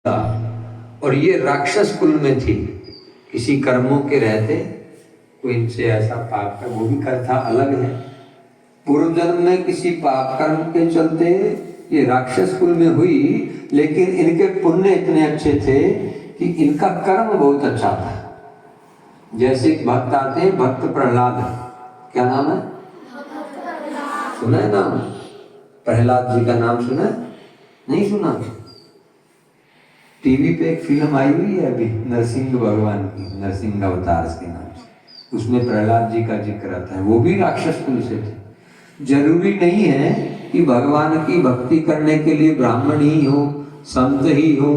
और ये राक्षस कुल में थी, किसी कर्मों के रहते कोई इनसे ऐसा पाप का वो भी कर्ता अलग है। पूर्व जन्म में किसी पाप कर्म के चलते ये राक्षस कुल में हुई, लेकिन इनके पुण्य इतने अच्छे थे कि इनका कर्म बहुत अच्छा था। जैसे भक्त आते हैं, भक्त प्रहलाद, क्या नाम है? सुना है नाम? प्रहलाद जी का नाम सुना? नहीं सुना? टीवी पे एक फिल्म आई हुई है अभी, नरसिंह भगवान की, नरसिंह अवतार के नाम से, उसमें प्रहलाद जी का जिक्र आता है। वो भी राक्षस कुल से थे। जरूरी नहीं है कि भगवान की भक्ति करने के लिए ब्राह्मण ही हो, संत ही हो,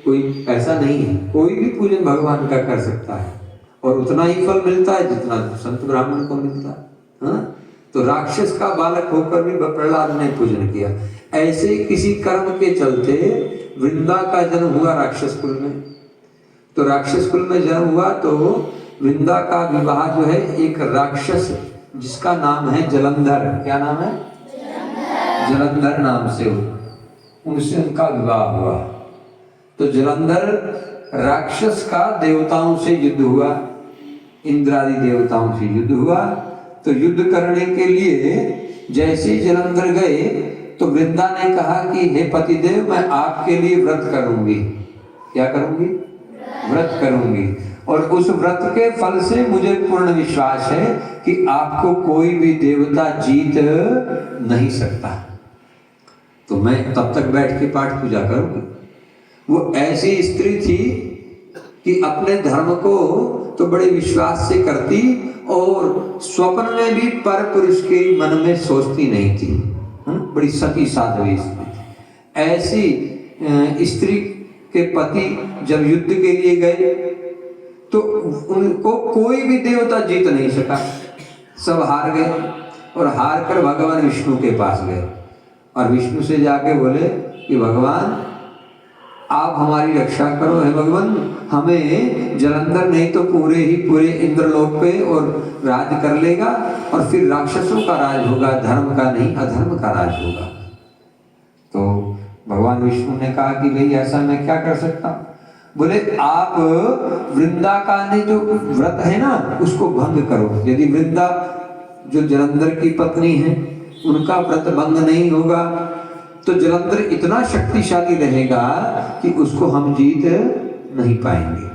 कोई ऐसा नहीं है। कोई भी पूजन भगवान का कर सकता है और उतना ही फल मिलता है जितना संत ब्राह्मण को मिलता है। हाँ? तो राक्षस का बालक होकर भी प्रहलाद ने पूजन किया। ऐसे किसी कर्म के चलते वृंदा का जन्म हुआ राक्षस कुल में। तो राक्षस कुल में जन्म हुआ तो वृंदा का विवाह जो है एक राक्षस जिसका नाम है जलंधर, क्या नाम है? जलंधर नाम से उनसे उनका विवाह हुआ। तो जलंधर राक्षस का देवताओं से युद्ध हुआ, इंद्रादि देवताओं से युद्ध हुआ। तो युद्ध करने के लिए जैसे जलंधर गए तो वृंदा ने कहा कि हे पतिदेव, मैं आपके लिए व्रत करूंगी। क्या करूंगी? व्रत करूंगी, और उस व्रत के फल से मुझे पूर्ण विश्वास है कि आपको कोई भी देवता जीत नहीं सकता, तो मैं तब तक बैठ के पाठ पूजा करूंगी। वो ऐसी स्त्री थी कि अपने धर्म को तो बड़े विश्वास से करती और स्वप्न में भी पर पुरुष के मन में सोचती नहीं थी। बड़ी सती साध्वी स्त्री थी। ऐसी स्त्री के पति जब युद्ध के लिए गए तो उनको कोई भी देवता जीत नहीं सका, सब हार गए। और हार कर भगवान विष्णु के पास गए और विष्णु से जाके बोले कि भगवान आप हमारी रक्षा करो। है भगवान, हमें जलंधर नहीं तो पूरे इंद्रलोक पे और राज कर लेगा, और फिर राक्षसों का राज होगा, धर्म का नहीं अधर्म का राज होगा। तो भगवान विष्णु ने कहा कि भाई ऐसा मैं क्या कर सकता हूँ? बोले आप वृंदा का ने जो व्रत है ना उसको भंग करो। यदि वृंदा जो जलंधर की पत्नी है उनका व्रत भंग नहीं होगा तो जलंधर इतना शक्तिशाली रहेगा कि उसको हम जीत नहीं पाएंगे।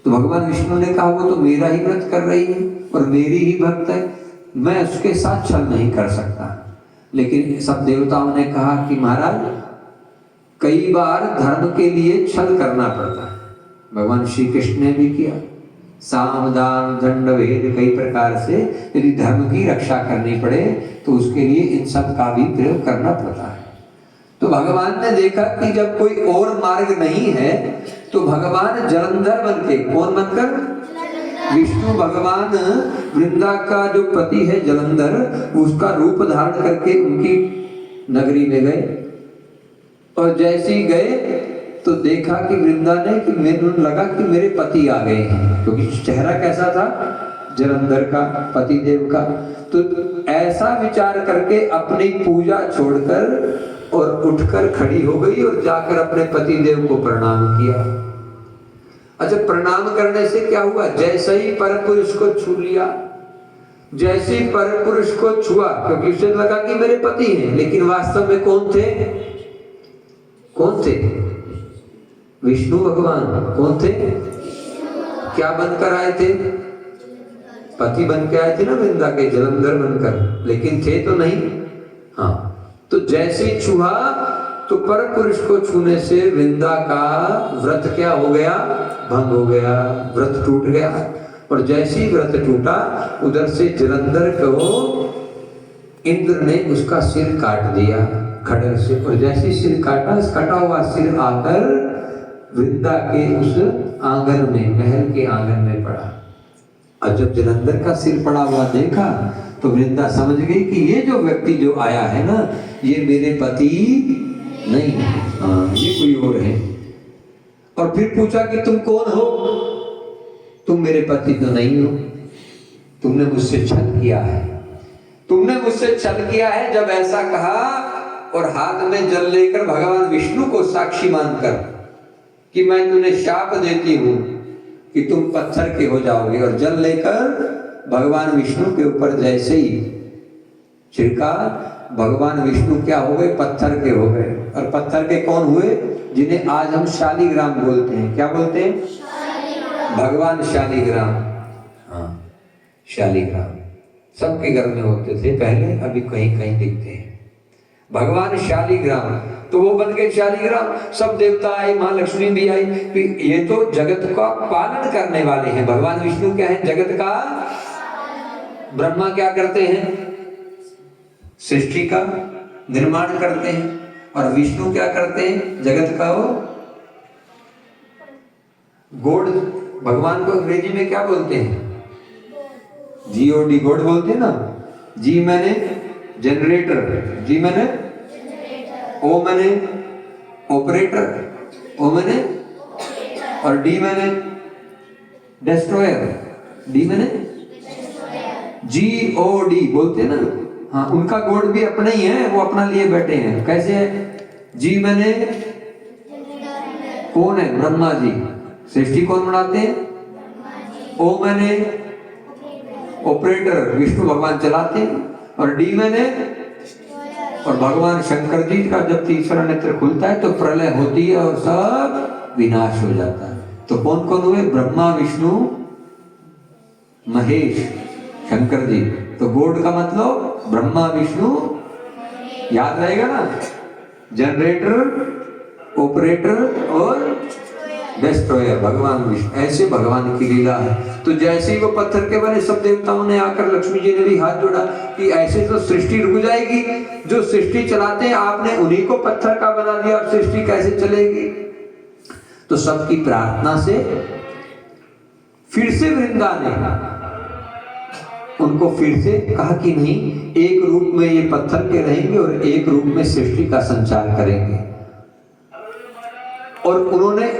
तो भगवान विष्णु ने कहा वो तो मेरा ही व्रत कर रही है और मेरी ही भक्त है, मैं उसके साथ छल नहीं कर सकता। लेकिन सब देवताओं ने कहा कि महाराज कई बार धर्म के लिए छल करना पड़ता है। भगवान श्री कृष्ण ने भी किया, साम दान दंड भेद, कई प्रकार से यदि धर्म की रक्षा करनी पड़े तो उसके लिए इन सब का भी प्रयोग करना पड़ता है। तो भगवान ने देखा कि जब कोई और मार्ग नहीं है तो भगवान जलंधर बनके, कौन बनकर? विष्णु भगवान वृंदा का जो पति है जलंधर, उसका रूप धारण करके उनकी नगरी में गए। और जैसे ही गए तो देखा कि वृंदा ने कि मेरे लगा कि मेरे पति आ गए हैं, क्योंकि चेहरा कैसा था जलंधर का, पति देव का। तो ऐसा विचार करके अपनी पूजा छोड़कर और उठकर खड़ी हो गई और जाकर अपने पति देव को प्रणाम किया। अच्छा, प्रणाम करने से क्या हुआ? जैसे ही परपुरुष को छू लिया, जैसे ही परपुरुष को छुआ, क्योंकि उसे लगा कि मेरे पति हैं, लेकिन वास्तव में कौन थे? कौन थे? विष्णु भगवान। कौन थे? क्या बनकर आए थे? पति बन के आए थे ना वृंदा के, जलंधर बनकर, लेकिन थे तो नहीं। हाँ, तो जैसे ही छुआ तो पर पुरुष को छूने से वृंदा का व्रत क्या हो गया? भंग हो गया, व्रत टूट गया। और जैसे ही व्रत टूटा उधर से जलंधर को इंद्र ने उसका सिर काट दिया खड्ग से, और जैसे ही सिर काटा, कटा हुआ सिर आकर वृंदा के उस आंगन में, महल के आंगन में पड़ा। और जब जलंधर का सिर पड़ा हुआ देखा तो वृंदा समझ गई कि ये जो व्यक्ति जो आया है ना, ये मेरे पति नहीं है, ये कोई और है। और फिर पूछा कि तुम कौन हो? तुम मेरे पति तो नहीं हो, तुमने मुझसे छल किया है, तुमने मुझसे छल किया है। जब ऐसा कहा और हाथ में जल लेकर भगवान विष्णु को साक्षी मानकर कि मैं तुम्हें शाप देती हूं कि तुम पत्थर के हो जाओगे। और जल लेकर भगवान विष्णु के ऊपर जैसे ही छिड़का, भगवान विष्णु क्या हो गए? पत्थर के हो गए। और पत्थर के कौन हुए? जिन्हें आज हम शालिग्राम बोलते हैं। क्या बोलते हैं? भगवान शालिग्राम। हाँ, शालिग्राम सबके घर में होते थे पहले, अभी कहीं कहीं दिखते हैं। भगवान शालिग्राम, तो वो बन गए शालिग्राम। सब देवता आए, माँ लक्ष्मी भी आई। ये तो जगत का पालन करने वाले हैं। भगवान विष्णु क्या है? जगत का। ब्रह्मा क्या करते हैं? सृष्टि का निर्माण करते हैं। और विष्णु क्या करते हैं? जगत का वो गॉड। भगवान को अंग्रेजी में क्या बोलते हैं? GOD, गॉड बोलते हैं ना। जी मैंने जनरेटर, जी मैंने ओ मैंने ऑपरेटर, ओ मैंने और डी मैंने डिस्ट्रॉयर, डी मैंने GOD बोलते हैं ना। हाँ, उनका गॉड भी अपना ही है, वो अपना लिए बैठे हैं। कैसे है? जी मैंने कौन है? ब्रह्मा जी। सृष्टि कौन बनाते हैं? ओ मैंने ऑपरेटर, विष्णु भगवान चलाते हैं। और डी मैंने, और भगवान शंकर जी का जब तीसरा नेत्र खुलता है तो प्रलय होती है और सब विनाश हो जाता है। तो कौन कौन हुए? ब्रह्मा, विष्णु, महेश, शंकर जी। तो गॉड का मतलब ब्रह्मा, विष्णु, याद रहेगा ना। जनरेटर, ऑपरेटर और डिस्ट्रॉयर भगवान विष्णु। ऐसे भगवान की लीला है। तो जैसे ही वो पत्थर के बने, सब देवताओं ने आकर, लक्ष्मी जी ने भी हाथ जोड़ा कि ऐसे तो सृष्टि रुक जाएगी। जो सृष्टि चलाते हैं आपने उन्हीं को पत्थर का बना दिया, अब सृष्टि कैसे चलेगी? तो सबकी प्रार्थना से फिर से वृंदा ने उनको फिर से कहा कि नहीं, एक रूप में ये पत्थर के रहेंगे और एक रूप में सृष्टि का संचार करेंगे। और उन्होंने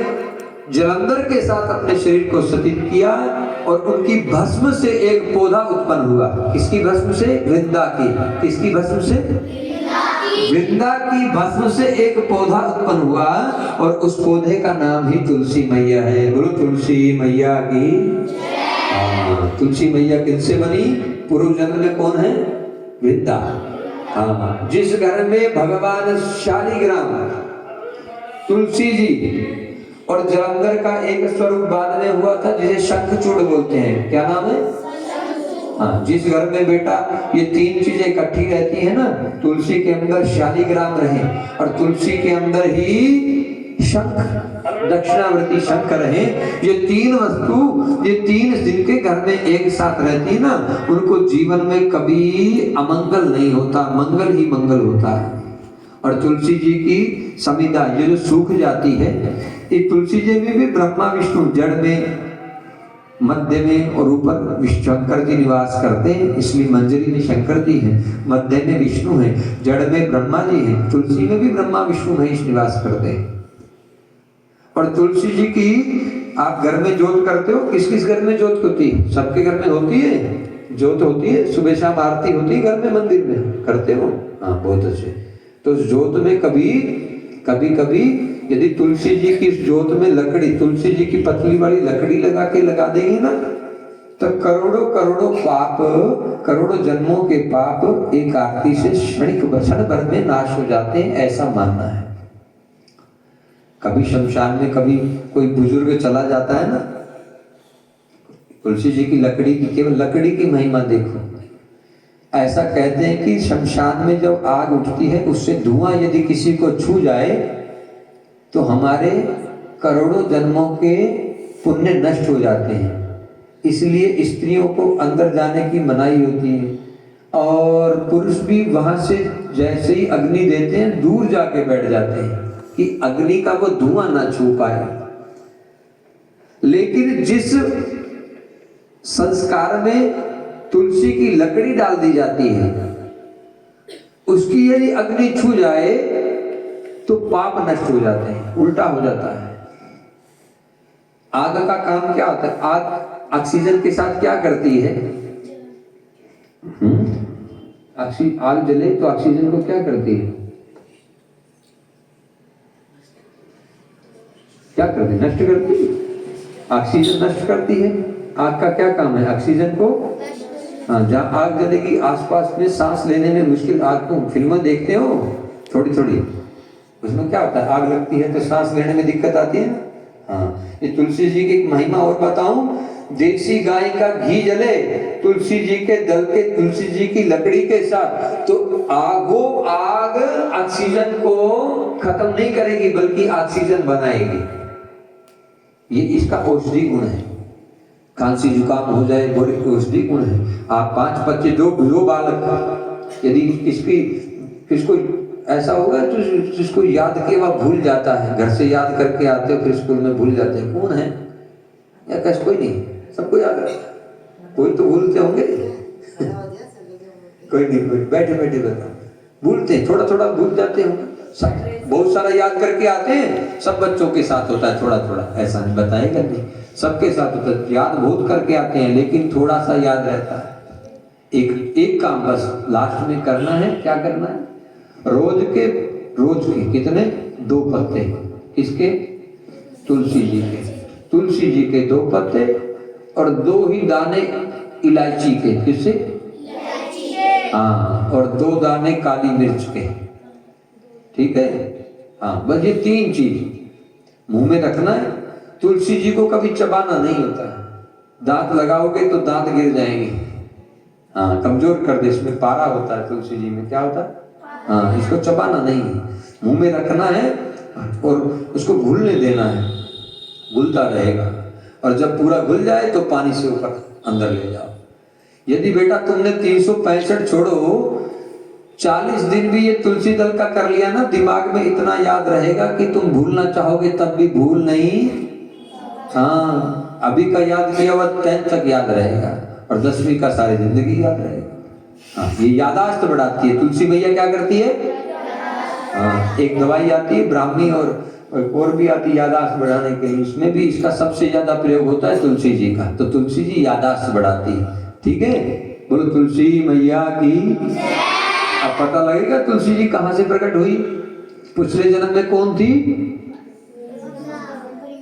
जलंधर के साथ अपने शरीर को सतित किया और उनकी भस्म से एक पौधा उत्पन्न हुआ। किसकी भस्म से? वृंदा की। किसकी भस्म से? वृंदा की भस्म से एक पौधा उत्पन्न हुआ और उस पौधे का नाम ही तुलसी मैया है। बोलो तुलसी मैया की। तुलसी मैया किससे बनी? पूर्व जन्म में कौन है? वृंदा। हाँ, जिस घर में भगवान शालिग्राम, तुलसी जी और जलंधर का एक स्वरूप बाद में हुआ था जिसे शंखचूड़ बोलते हैं। क्या नाम है? हाँ, जिस घर में बेटा ये तीन चीजें इकट्ठी रहती है ना, तुलसी के अंदर शालिग्राम रहे और तुलसी के अंदर ही शंख, दक्षिणावर्ती शंख रहे। ये तीन वस्तु, ये तीन जिनके घर में एक साथ रहती है ना, उनको जीवन में कभी अमंगल नहीं होता, मंगल ही मंगल होता है। और तुलसी जी की समिधा ये जो सूख जाती है, ये तुलसी जी में भी ब्रह्मा विष्णु जड़ में, मध्य में और ऊपर शंकर जी निवास करते हैं। इसलिए मंजरी में शंकर जी हैं, मध्य में विष्णु हैं, जड़ में ब्रह्मा जी हैं। तुलसी में भी ब्रह्मा विष्णु महेश निवास करते हैं। और तुलसी जी की आप घर में जोत करते हो? किस किस घर में जोत होती है? सबके घर में होती है जोत, होती है। सुबह शाम आरती होती है घर में, मंदिर में करते हो? हाँ, बहुत अच्छे। तो जोत में कभी कभी यदि तुलसी जी की जोत में लकड़ी, तुलसी जी की पतली वाली लकड़ी लगा देंगे ना, तो करोड़ों करोड़ों पाप, करोड़ों जन्मों के पाप एक आरती से क्षणिक क्षण भर में नाश हो जाते हैं, ऐसा मानना है। कभी शमशान में कभी कोई बुजुर्ग चला जाता है ना, तुलसी जी की लकड़ी की, केवल लकड़ी की महिमा देखो। ऐसा कहते हैं कि शमशान में जब आग उठती है, उससे धुआं यदि किसी को छू जाए तो हमारे करोड़ों जन्मों के पुण्य नष्ट हो जाते हैं। इसलिए स्त्रियों को अंदर जाने की मनाही होती है और पुरुष भी वहां से जैसे ही अग्नि देते हैं दूर जाके बैठ जाते हैं कि अग्नि का वो धुआं ना छू पाए। लेकिन जिस संस्कार में तुलसी की लकड़ी डाल दी जाती है, उसकी यदि अग्नि छू जाए तो पाप नष्ट हो जाते हैं, उल्टा हो जाता है। आग का काम क्या होता है? आग ऑक्सीजन के साथ क्या करती है? आग जले तो ऑक्सीजन को क्या करती है? क्या करती है? नष्ट करती है, ऑक्सीजन नष्ट करती है। आग का क्या काम है? ऑक्सीजन को, हाँ, जहाँ आग जलेगी आसपास में सांस लेने में मुश्किल, आग को फिल्में देखते हो थोड़ी थोड़ी, उसमें क्या होता है, आग लगती है तो सांस लेने में दिक्कत आती है। हाँ, ये तुलसी जी की महिमा और बताऊं, देसी गाय का घी जले तुलसी जी के दल के, तुलसी जी की लकड़ी के साथ, तो आग ऑक्सीजन को खत्म नहीं करेगी बल्कि ऑक्सीजन बनाएगी। ये इसका औषधि गुण है। खांसी जुकाम हो जाए बड़े औषधि गुण है। आप 5 बच्चे, दो बालक, यदि किसको ऐसा होगा तो जिसको याद किया वह भूल जाता है, घर से याद करके आते हो फिर स्कूल में भूल जाते हैं, कौन है या कैसे? कोई नहीं, सबको याद रहता है, कोई तो भूलते होंगे कोई नहीं, कोई बैठे बैठे बताओ, भूलते हैं, थोड़ा थोड़ा भूल जाते होंगे। सब बहुत सारा याद करके आते हैं, सब बच्चों के साथ होता है थोड़ा थोड़ा, ऐसा नहीं बताएगा नहीं, सबके साथ होता है, याद बहुत करके आते हैं लेकिन थोड़ा सा याद रहता है। एक काम बस लास्ट में करना है, क्या करना है? रोज के कितने? 2 पत्ते, किसके? तुलसी जी के, तुलसी जी के 2 पत्ते और 2 ही दाने इलायची के, किससे? हाँ, और 2 दाने काली मिर्च के, ठीक है। हाँ, बस ये 3 चीज मुंह में रखना है। तुलसी जी को कभी चबाना नहीं होता है, दांत लगाओगे तो दांत गिर जाएंगे, हाँ, कमजोर कर दे, इसमें पारा होता है तुलसी जी में, क्या होता है? हाँ, इसको चबाना नहीं है, मुंह में रखना है और उसको घुलने देना है, घुलता रहेगा, और जब पूरा घुल जाए तो पानी से ऊपर अंदर ले जाओ। यदि बेटा तुमने 365 छोड़ो 40 दिन भी ये तुलसी दल का कर लिया ना, दिमाग में इतना याद रहेगा कि तुम भूलना चाहोगे तब भी भूल नहीं। हाँ, अभी का याद किया हुआ 10th तक याद रहेगा और 10वीं का सारी जिंदगी याद रहेगा। हाँ, ये यादाश्त बढ़ाती है तुलसी मैया, क्या करती है? हाँ, एक दवाई आती है ब्राह्मी और भी आती है यादाश्त बढ़ाने के लिए, इसमें भी इसका सबसे ज्यादा प्रयोग होता है तुलसी जी का, तो तुलसी जी यादाश्त बढ़ाती है, ठीक है। बोलो तुलसी मैया की। अब पता लगेगा तुलसी जी कहाँ से प्रकट हुई, पिछले जन्म में कौन थी?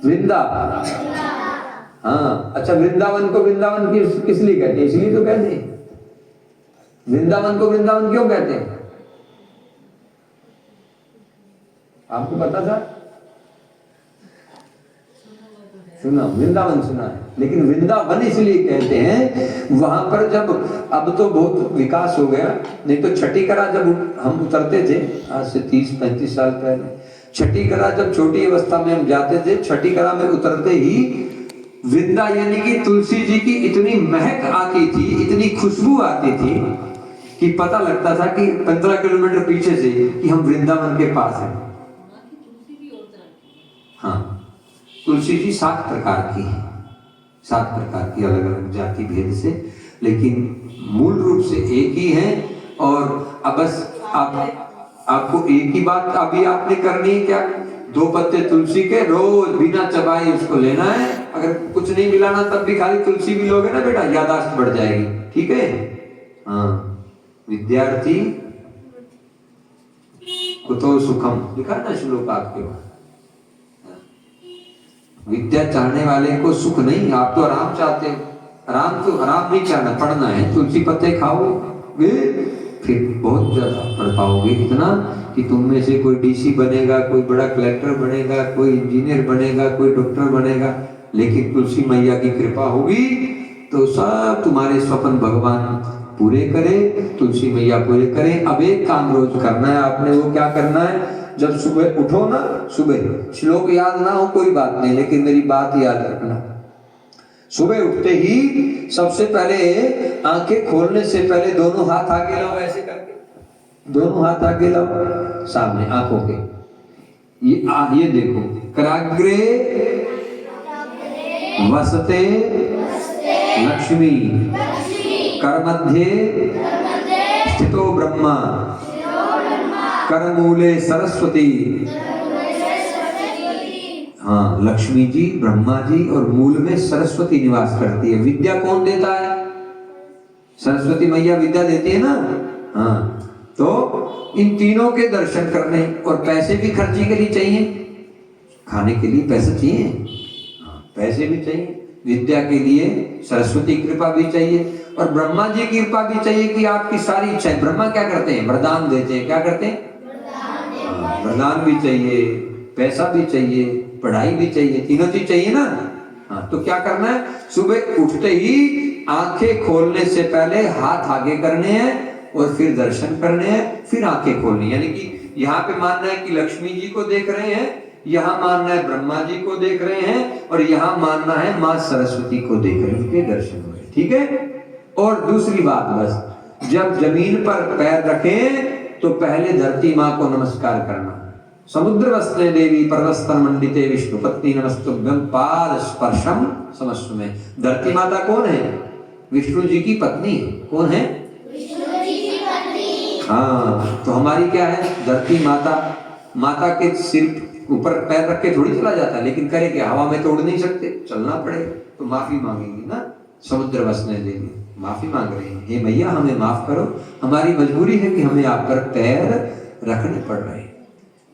वृंदा। हाँ, अच्छा, वृंदावन को वृंदावन किस लिए कहते हैं? इसलिए तो कहते हैं। वृंदावन को वृंदावन क्यों कहते हैं? आपको पता था? सुना, वृंदावन सुना है, लेकिन वृंदावन इसलिए कहते हैं, वहां पर जब, अब तो बहुत विकास हो गया, नहीं तो छठी करा जब हम उतरते थे आज से 30-35 साल पहले, छठी करा जब छोटी अवस्था में हम जाते थे, छठी करा में उतरते ही वृंदा यानी कि तुलसी जी की इतनी महक आती थी, इतनी खुशबू आती थी कि पता लगता था कि 15 किलोमीटर पीछे से कि हम वृंदावन के पास हैं। हाँ, तुलसी जी 7 प्रकार की है, 7 प्रकार की अलग अलग जाति भेद से, लेकिन मूल रूप से एक ही है। और अब बस आपको एक ही बात अभी आपने करनी है, क्या? 2 पत्ते तुलसी के रोज बिना चबाए उसको लेना है। अगर कुछ नहीं मिलाना तब भी खाली तुलसी भी लोगे ना बेटा, यादाश्त बढ़ जाएगी, ठीक है। हाँ, विद्यार्थी कुतो सुखम लिखा ना श्लोक आपके पास, विद्या चाहने वाले को सुख नहीं, आप तो आराम चाहते हो, आराम नहीं चाहना, पढ़ना है, तुलसी पत्ते खाओगे फिर बहुत ज्यादा पढ़ पाओगे, इतना कि तुम में से कोई डीसी बनेगा, कोई बड़ा कलेक्टर बनेगा, कोई इंजीनियर बनेगा, कोई डॉक्टर बनेगा, लेकिन तुलसी मैया की कृपा होगी तो सब तुम्हारे स्वप्न भगवान पूरे करे, तुलसी मैया पूरे करे। अब एक काम रोज करना है आपने, वो क्या करना है? जब सुबह उठो ना, सुबह श्लोक याद ना हो कोई बात नहीं, लेकिन मेरी बात याद रखना, सुबह उठते ही सबसे पहले आंखें खोलने से पहले दोनों हाथ आगे लाओ, ऐसे करके दोनों हाथ आगे लाओ सामने आंखों के, ये देखो, कराग्रे वसते लक्ष्मी करमध्ये स्थितो ब्रह्मा करमूले सरस्वती। हाँ, लक्ष्मी जी, ब्रह्मा जी और मूल में सरस्वती निवास करती है। विद्या कौन देता है? सरस्वती मैया विद्या देती है ना। हाँ, तो इन तीनों के दर्शन करने और पैसे भी खर्ची के लिए चाहिए, खाने के लिए पैसा चाहिए, पैसे भी चाहिए, विद्या के लिए सरस्वती कृपा भी चाहिए, और ब्रह्मा जी की कृपा भी चाहिए कि आपकी सारी इच्छाएं। ब्रह्मा क्या करते हैं? वरदान देते हैं। क्या करते हैं? वरदान भी चाहिए, पैसा भी चाहिए, पढ़ाई भी चाहिए, तीनों चीज चाहिए ना। हाँ, तो क्या करना है? सुबह उठते ही आंखें खोलने से पहले हाथ आगे करने हैं और फिर दर्शन करने हैं, फिर आंखें खोलनी। यानी कि यहाँ पे मानना है कि लक्ष्मी जी को देख रहे हैं, यहाँ मानना है ब्रह्मा जी को देख रहे हैं, और यहाँ मानना है माँ सरस्वती को देख रहे हैं, उनके दर्शन हो रहे। ठीक है। और दूसरी बात, बस जब जमीन पर पैर रखें तो पहले धरती माँ को नमस्कार करना। समुद्र वस्ते देवी पर्वस्तन मंडिते विष्णु पत्नी नमस्तुभ्यं पाद स्पर्शम समस्व में। धरती माता कौन है? विष्णु जी की पत्नी। कौन है? विष्णु जी की पत्नी। हाँ, तो हमारी क्या है? धरती माता। माता के सिर ऊपर पैर रख के थोड़ी चला जाता है, लेकिन करे क्या? हवा में तो उड़ नहीं सकते, चलना पड़ेगा, तो माफी मांगेंगे ना। समुद्र वसने देवी माफी मांग रहे हैं, हे मैया हमें माफ करो, हमारी मजबूरी है कि हमें आप पर पैर रखने पड़ रहे हैं।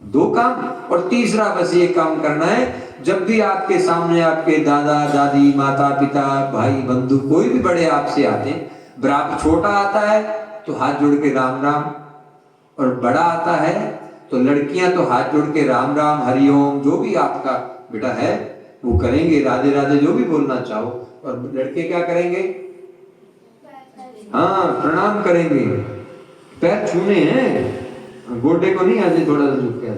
दो काम। और तीसरा बस ये काम करना है, जब भी आपके सामने आपके दादा दादी माता पिता भाई बंधु कोई भी बड़े आपसे आते हैं, बराबर छोटा आता है तो हाथ जोड़ के राम राम, और बड़ा आता है तो लड़कियां तो हाथ जोड़ के राम राम हरिओम, जो भी आपका बेटा है वो करेंगे, राधे राधे जो भी बोलना चाहो। और लड़के क्या करेंगे? हाँ, प्रणाम करेंगे, पैर छूने हैं, गोडे को नहीं, आज थोड़ा सा झुक के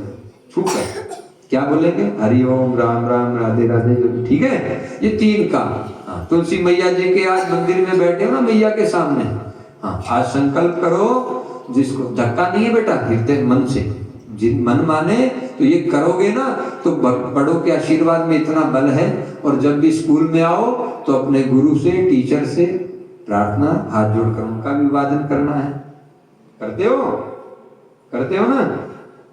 छू कर क्या बोलेंगे? हरिओम राम राम राधे राधे। ठीक है, ये तीन काम। हाँ, तुलसी मैया जी के आज मंदिर में बैठे हो ना मैया के सामने, हाँ, आज संकल्प करो, जिसको धक्का नहीं है बेटा, हृदय मन से, जिन मन माने तो ये करोगे ना, तो बड़ों के आशीर्वाद में इतना बल है। और जब भी स्कूल में आओ तो अपने गुरु से, टीचर से प्रार्थना, हाथ जोड़कर उनका भी वादन करना है। करते हो? करते हो ना?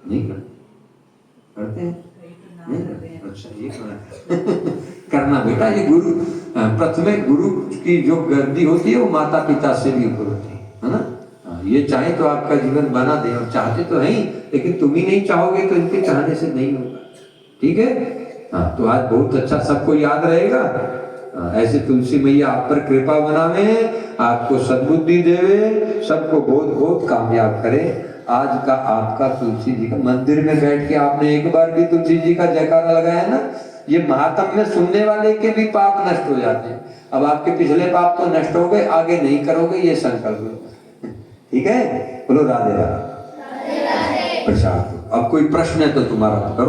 नहीं करते हैं? नहीं? अच्छा, ये करना बेटा। ये गुरु प्रथमे गुरु की जो गद्दी होती है वो माता पिता से भी ऊपर होती है ना। ये चाहे तो आपका जीवन बना दे, और चाहते तो नहीं, लेकिन तुम ही नहीं चाहोगे तो इनके चाहने से नहीं होगा। ठीक है। हाँ, तो आज बहुत अच्छा सबको याद रहेगा। ऐसे तुलसी मैया आप पर कृपा बनावे, आपको सद्बुद्धि देवे, सबको बहुत बहुत कामयाब करे। आज का आपका तुलसी जी का मंदिर में बैठ के आपने एक बार भी तुलसी जी का जयकारा लगाया ना, ये महात्म्य सुनने वाले के भी पाप नष्ट हो जाते हैं। अब आपके पिछले पाप तो नष्ट हो गए, आगे नहीं करोगे, ये संकल्प लो। ठीक है, बोलो राधे राधे। प्रसाद। अब कोई प्रश्न है तो तुम्हारा तो करो।